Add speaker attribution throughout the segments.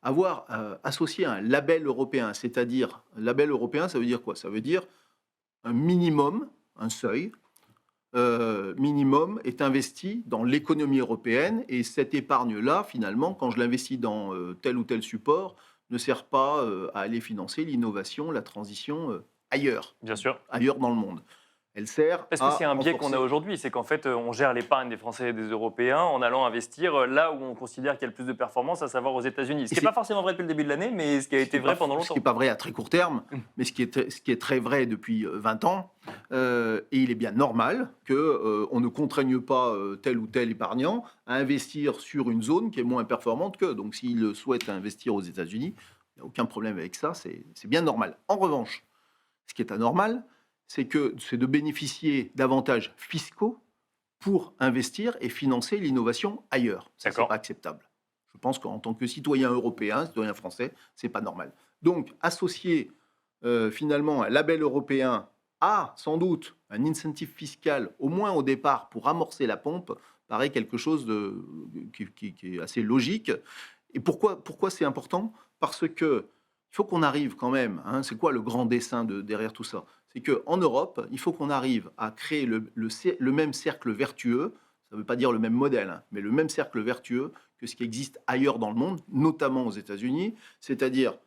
Speaker 1: avoir associé un label européen. C'est-à-dire, label européen, ça veut dire quoi? Ça veut dire un minimum, un seuil minimum est investi dans l'économie européenne et cette épargne-là, finalement, quand je l'investis dans tel ou tel support, ne sert pas à aller financer l'innovation, la transition
Speaker 2: Bien sûr.
Speaker 1: ailleurs dans le monde. Elle sert
Speaker 2: Est-ce que c'est
Speaker 1: à
Speaker 2: un biais qu'on a
Speaker 1: renforcer.
Speaker 2: aujourd'hui? C'est qu'en fait, on gère l'épargne des Français et des Européens en allant investir, là où on considère qu'il y a le plus de performance, à savoir aux États-Unis. Ce
Speaker 1: Et
Speaker 2: qui n'est pas
Speaker 1: c'est
Speaker 2: forcément vrai depuis le début de l'année, mais ce qui a été vrai pendant
Speaker 1: ce qui est
Speaker 2: longtemps.
Speaker 1: pas vrai à très court terme,
Speaker 2: Mmh.
Speaker 1: mais ce qui est très vrai depuis 20 ans. Et il est bien normal qu'on ne contraigne pas tel ou tel épargnant à investir sur une zone qui est moins performante qu'eux. Donc s'il souhaite investir aux États-Unis, il n'y a aucun problème avec ça, c'est bien normal. En revanche, ce qui est anormal, c'est de bénéficier d'avantages fiscaux pour investir et financer l'innovation ailleurs. Ça, c'est
Speaker 2: D'accord.
Speaker 1: pas acceptable. Je pense qu'en tant que citoyen européen, citoyen français, c'est pas normal. Donc, associer finalement un label européen à sans doute un incentive fiscal, au moins au départ, pour amorcer la pompe, paraît quelque chose qui est assez logique. Et pourquoi c'est important? Parce que il faut qu'on arrive quand même, hein, c'est quoi le grand dessein derrière tout ça? C'est qu'en Europe, il faut qu'on arrive à créer le même cercle vertueux, ça ne veut pas dire le même modèle, hein, mais le même cercle vertueux que ce qui existe ailleurs dans le monde, notamment aux États-Unis, c'est-à-dire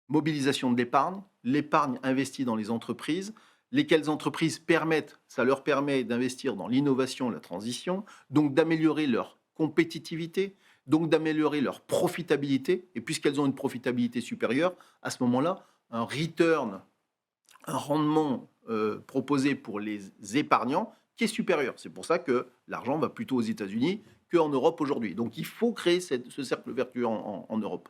Speaker 1: mobilisation de l'épargne, l'épargne investie dans les entreprises, lesquelles entreprises ça leur permet d'investir dans l'innovation, la transition, donc d'améliorer leur compétitivité, donc d'améliorer leur profitabilité, et puisqu'elles ont une profitabilité supérieure, à ce moment-là, un return, un rendement proposé pour les épargnants qui est supérieur. C'est pour ça que l'argent va plutôt aux États-Unis qu'en Europe aujourd'hui. Donc il faut créer ce cercle vertueux en Europe.